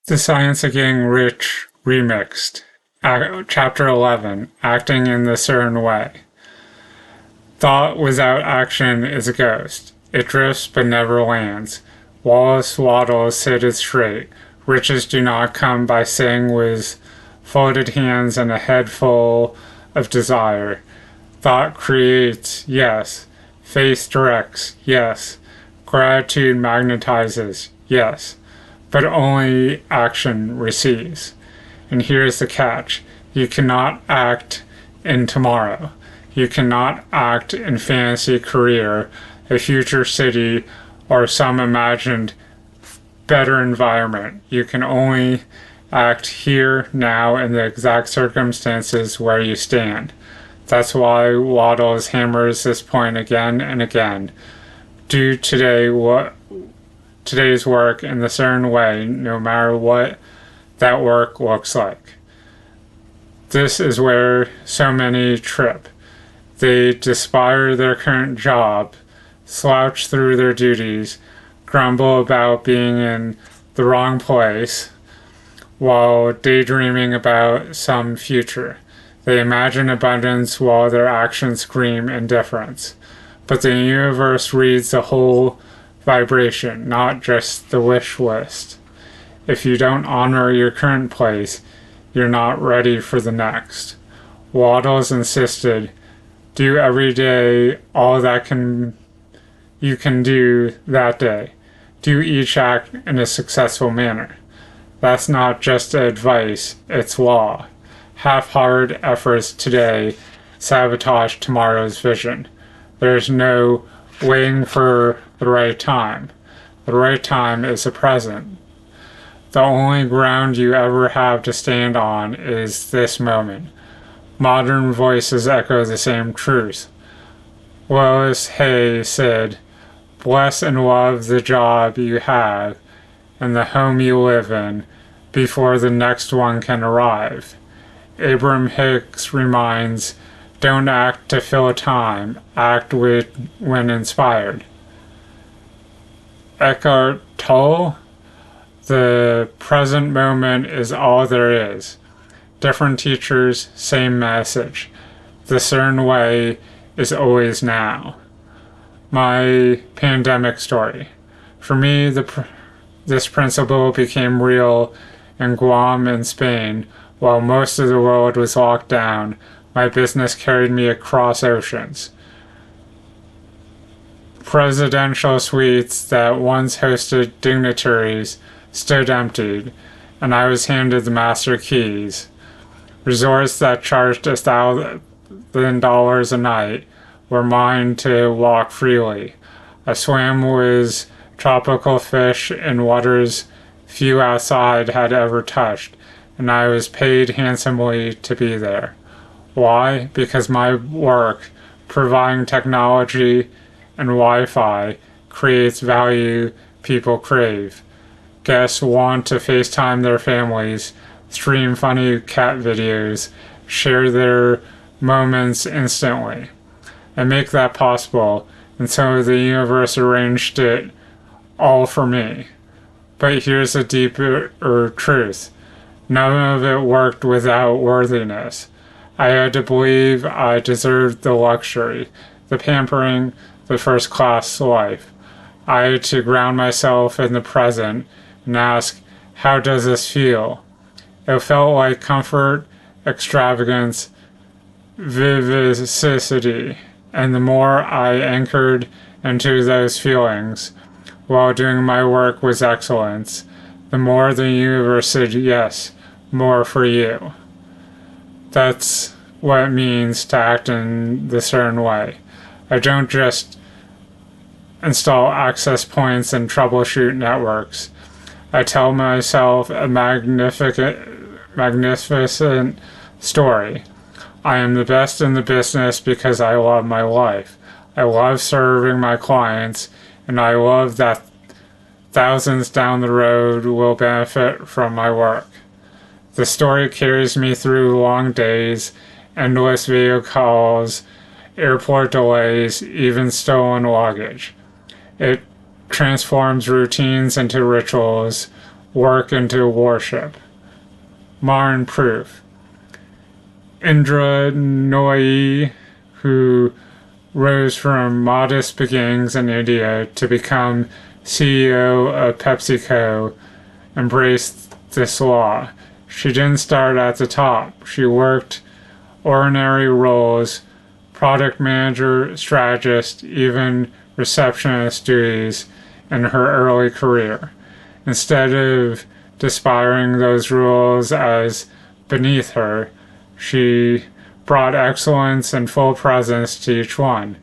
The Science of Getting Rich Remixed. Chapter 11. Acting in the Certain Way. Thought without action is a ghost. It drifts but never lands. Wallace waddles seated straight. Riches do not come by sitting with folded hands and a head full of desire. Thought creates, yes. Faith directs, yes. Gratitude magnetizes, yes. But only action receives. And here's the catch. You cannot act in tomorrow. You cannot act in fantasy career, a future city, or some imagined better environment. You can only act here, now, in the exact circumstances where you stand. That's why Waddles hammers this point again and again. Do today's work in the certain way, no matter what that work looks like. This is where so many trip. They despair their current job, slouch through their duties, grumble about being in the wrong place, while daydreaming about some future. They imagine abundance while their actions scream indifference. But the universe reads the whole vibration, not just the wish list. If you don't honor your current place, you're not ready for the next. Waddles insisted, do every day all that you can do that day. Do each act in a successful manner. That's not just advice, it's law. Half-hearted efforts today sabotage tomorrow's vision. There's no waiting for the right time. The right time is the present. The only ground you ever have to stand on is this moment. Modern voices echo the same truth. Lois Hay said, bless and love the job you have and the home you live in before the next one can arrive. Abraham Hicks reminds, don't act to fill time, act when inspired. Eckhart Tolle, the present moment is all there is. Different teachers, same message. The certain way is always now. My pandemic story. For me, this principle became real in Guam and Spain. While most of the world was locked down, my business carried me across oceans. Presidential suites that once hosted dignitaries stood emptied, and I was handed the master keys. Resorts that charged $1,000 a night were mine to walk freely. I swam with tropical fish in waters few outside had ever touched, and I was paid handsomely to be there. Why? Because my work, providing technology and Wi-Fi, creates value people crave. Guests want to FaceTime their families, stream funny cat videos, share their moments instantly. I make that possible, and so the universe arranged it all for me. But here's a deeper truth. None of it worked without worthiness. I had to believe I deserved the luxury, the pampering, the first-class life. I had to ground myself in the present and ask, how does this feel? It felt like comfort, extravagance, vivacity, and the more I anchored into those feelings while doing my work with excellence, the more the universe said yes, more for you. That's what it means to act in the certain way. I don't just install access points and troubleshoot networks. I tell myself a magnificent story. I am the best in the business because I love my life. I love serving my clients, and I love that thousands down the road will benefit from my work. The story carries me through long days, endless video calls, airport delays, even stolen luggage. It transforms routines into rituals, work into worship. Modern proof. Indra Nooyi, who rose from modest beginnings in India to become CEO of PepsiCo, embraced this law. She didn't start at the top. She worked ordinary roles, product manager, strategist, even receptionist duties in her early career. Instead of despairing those roles as beneath her, she brought excellence and full presence to each one.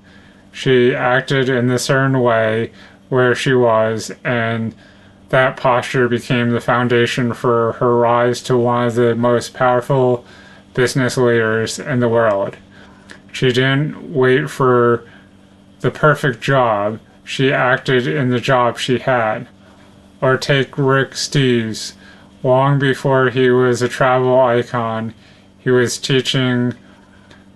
She acted in a certain way where she was, and that posture became the foundation for her rise to one of the most powerful business leaders in the world. She didn't wait for the perfect job, she acted in the job she had. Or take Rick Steves. Long before he was a travel icon, he was teaching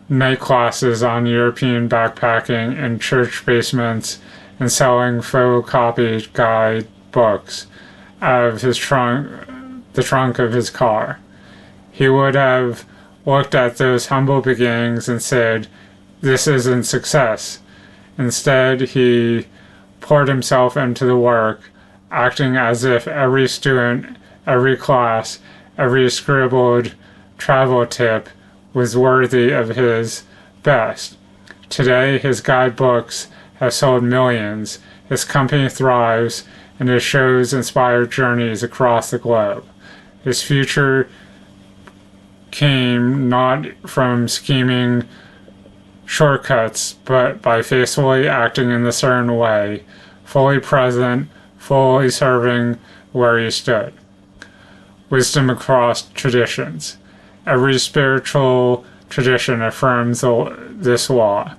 night classes on European backpacking in church basements and selling photocopied guide books out of the trunk of his car. He would have looked at those humble beginnings and said, "This isn't success." Instead, he poured himself into the work, acting as if every student, every class, every scribbled travel tip was worthy of his best. Today, his guidebooks have sold millions, his company thrives, and his shows inspire journeys across the globe. His future came not from scheming shortcuts, but by faithfully acting in a certain way, fully present, fully serving where he stood. Wisdom across traditions. Every spiritual tradition affirms this law.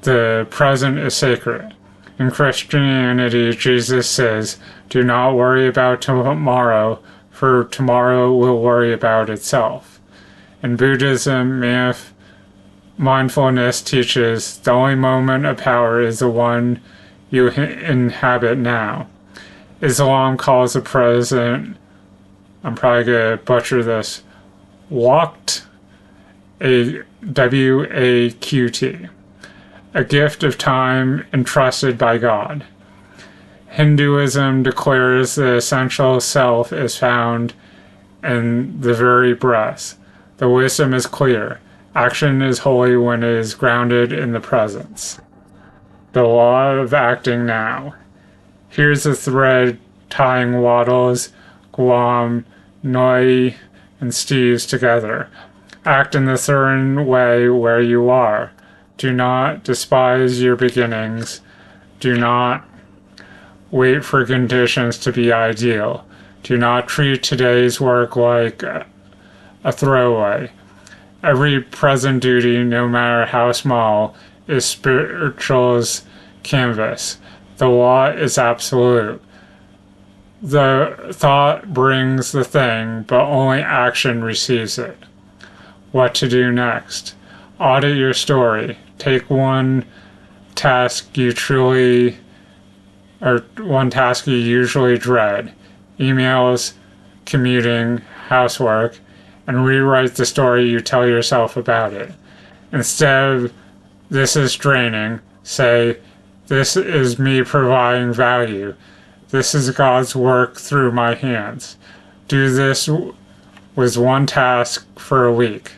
The present is sacred. In Christianity, Jesus says, "Do not worry about tomorrow, for tomorrow will worry about itself." In Buddhism, mindfulness teaches the only moment of power is the one you inhabit now. Islam calls the present, I'm probably going to butcher this, waqt, W-A-Q-T, a gift of time entrusted by God. Hinduism declares the essential self is found in the very breath. The wisdom is clear. Action is holy when it is grounded in the presence. The law of acting now. Here's the thread tying Waddles, Guam, Nooyi, and Steves together. Act in the certain way where you are. Do not despise your beginnings. Do not wait for conditions to be ideal. Do not treat today's work like a throwaway. Every present duty, no matter how small, is spiritual's canvas. The law is absolute. The thought brings the thing, but only action receives it. What to do next? Audit your story. Take one task you usually dread. Emails, commuting, housework, and rewrite the story you tell yourself about it. Instead of, "This is draining," say, "This is me providing value. This is God's work through my hands." Do this with one task for a week.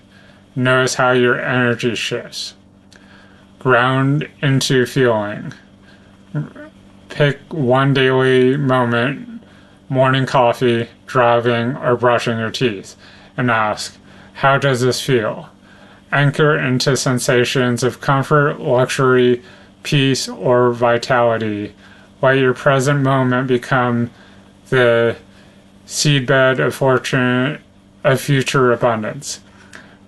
Notice how your energy shifts. Ground into feeling. Pick one daily moment, morning coffee, driving, or brushing your teeth, and ask, "How does this feel?" Anchor into sensations of comfort, luxury, peace, or vitality. Let your present moment become the seedbed of future abundance.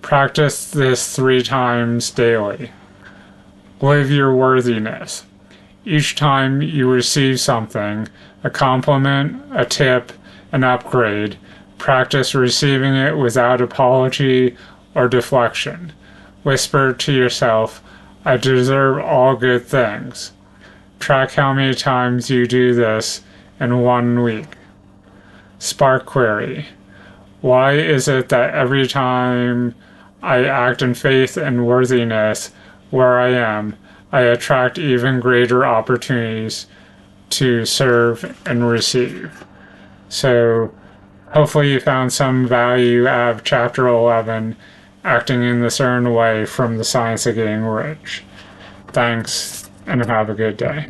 Practice this 3 times daily. Live your worthiness. Each time you receive something, a compliment, a tip, an upgrade, practice receiving it without apology or deflection. Whisper to yourself, "I deserve all good things." Track how many times you do this in 1 week. Spark query. Why is it that every time I act in faith and worthiness where I am, I attract even greater opportunities to serve and receive? So hopefully you found some value out of chapter 11, acting in the certain way from the science of getting rich. Thanks and have a good day.